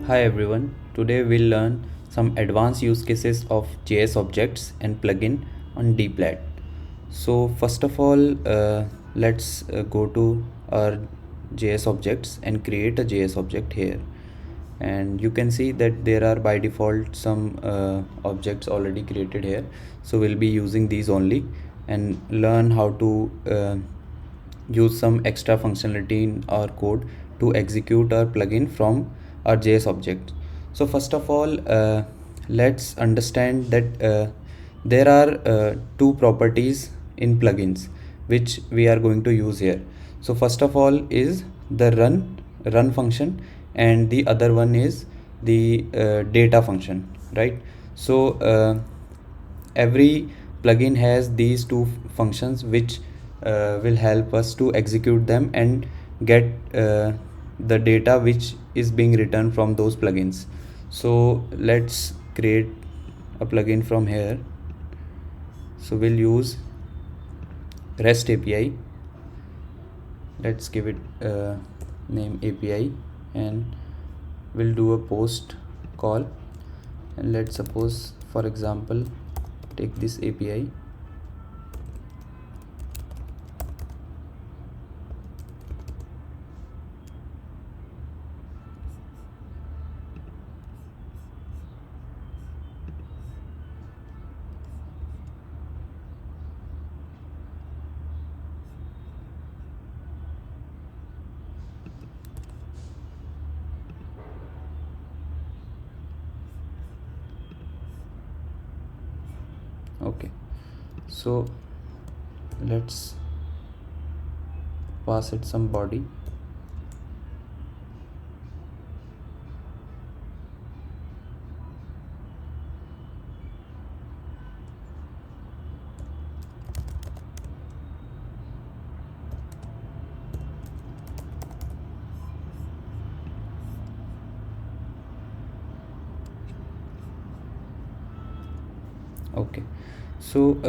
Hi everyone, today we'll learn some advanced use cases of JS objects and plugin on dPlat. So first of all, let's go to our JS objects and create a JS object here. And you can see that there are by default some objects already created here. So we'll be using these only and learn how to use some extra functionality in our code to execute our plugin from our JS object. So first of all, let's understand that there are two properties in plugins which we are going to use here. So first of all is the run function, and the other one is the data function, right? So every plugin has these two functions which will help us to execute them and get the data which is being returned from those plugins. So let's create a plugin from here. So we'll use REST API. Let's give it name API, and we'll do a post call, and let's suppose, for example, take this API. Okay, so let's pass it some body. Okay, so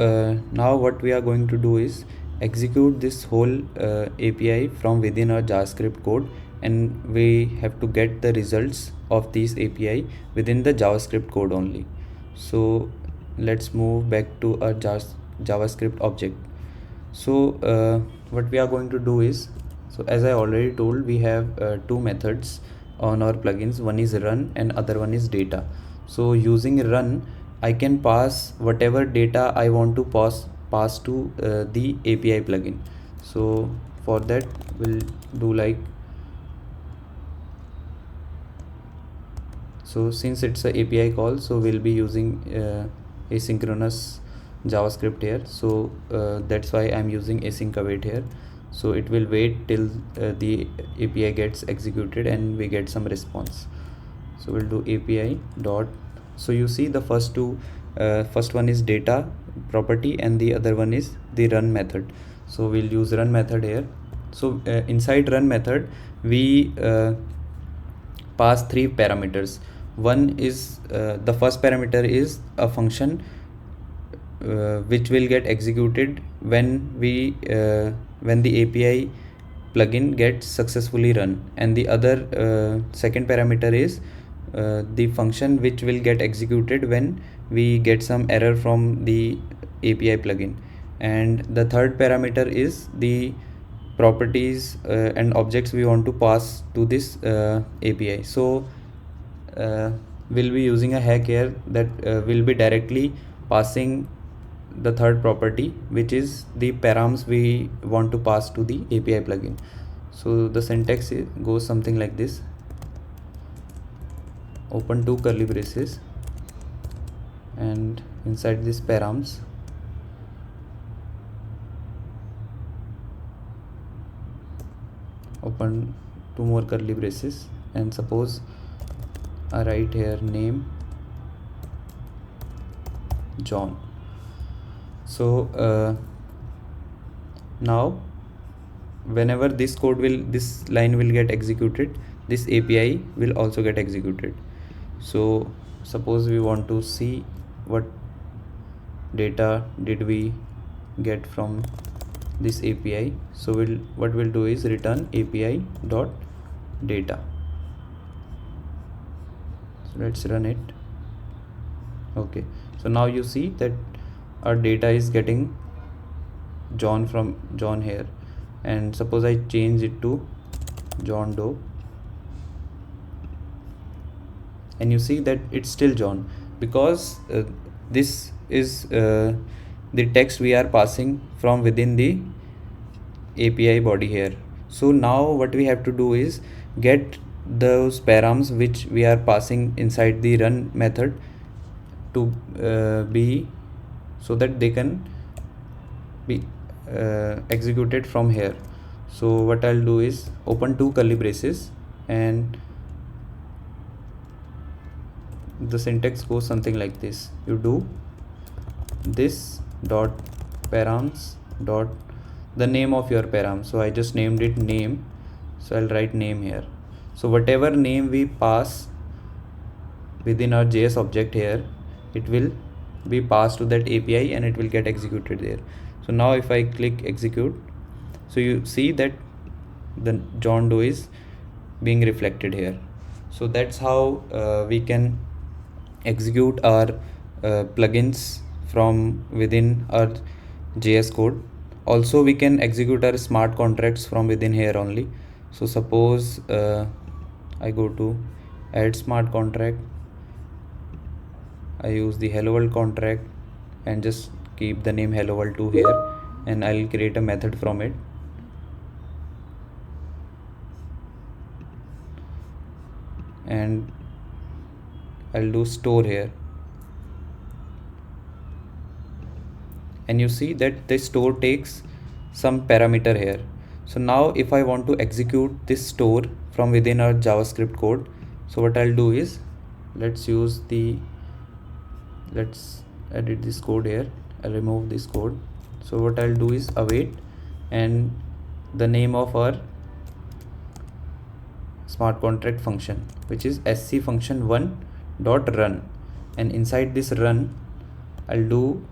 now what we are going to do is execute this whole API from within our JavaScript code, and we have to get the results of this API within the JavaScript code only. So let's move back to our JavaScript object. So what we are going to do is, so as I already told, we have two methods on our plugins. One is run and other one is data. So using run, I can pass whatever data I want to pass to the API plugin. So for that we'll do like, so since it's a API call, so we'll be using asynchronous JavaScript here. So that's why I'm using async await here. So it will wait till the API gets executed and we get some response. So we'll do API dot. So you see the first one is data property and the other one is the run method. So we'll use run method here. So inside run method we pass three parameters. One is the first parameter is a function which will get executed when the API plugin gets successfully run, and the other second parameter is the function which will get executed when we get some error from the API plugin, and the third parameter is the properties and objects we want to pass to this API. So we'll be using a hack here that will be directly passing the third property, which is the params we want to pass to the API plugin. So the syntax goes something like this: open two curly braces, and inside this params open two more curly braces, and suppose I write here name John. So now whenever this line will get executed, this API will also get executed. So suppose we want to see what data did we get from this API. So what we'll do is return API dot data. So let's run it. Okay, so now you see that our data is getting John from John here, and suppose I change it to John Doe, and you see that it's still John, because this is the text we are passing from within the API body here. So now what we have to do is get those params which we are passing inside the run method to be, so that they can be executed from here. So what I'll do is open two curly braces, and the syntax goes something like this. You do this dot params dot the name of your param. So I just named it name, so I'll write name here. So whatever name we pass within our JS object here, it will be passed to that API and it will get executed there. So now if I click execute, so you see that the John Doe is being reflected here. So that's how we can execute our plugins from within our JS code. Also we can execute our smart contracts from within here only. So suppose I go to add smart contract, I use the hello world contract and just keep the name hello world 2 here, and I'll create a method from it. And I'll do store here, and you see that the store takes some parameter here. So now if I want to execute this store from within our JavaScript code, so what I'll do is let's edit this code here. I'll remove this code. So what I'll do is await and the name of our smart contract function, which is sc function 1 dot run, and inside this run I'll do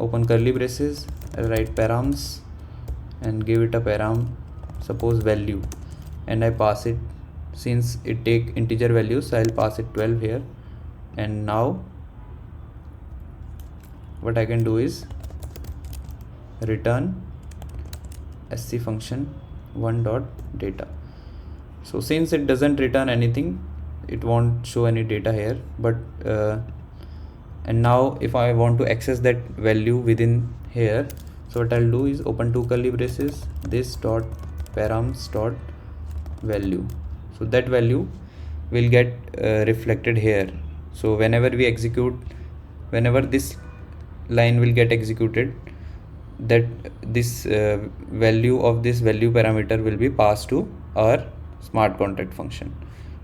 open curly braces, I'll write params and give it a param, suppose value, and I pass it, since it take integer values, so I'll pass it 12 here. And now what I can do is return sc function 1 dot data. So since it doesn't return anything, it won't show any data here, but and now if I want to access that value within here, so what I'll do is open two curly braces, this dot params dot value. So that value will get reflected here. So whenever we execute, whenever this line will get executed, that this value of this value parameter will be passed to our smart contract function.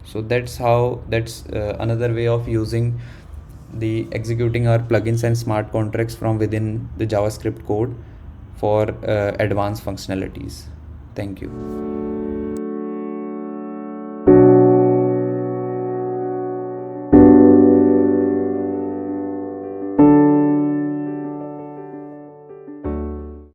So that's another way of using the executing our plugins and smart contracts from within the JavaScript code for advanced functionalities. Thank you.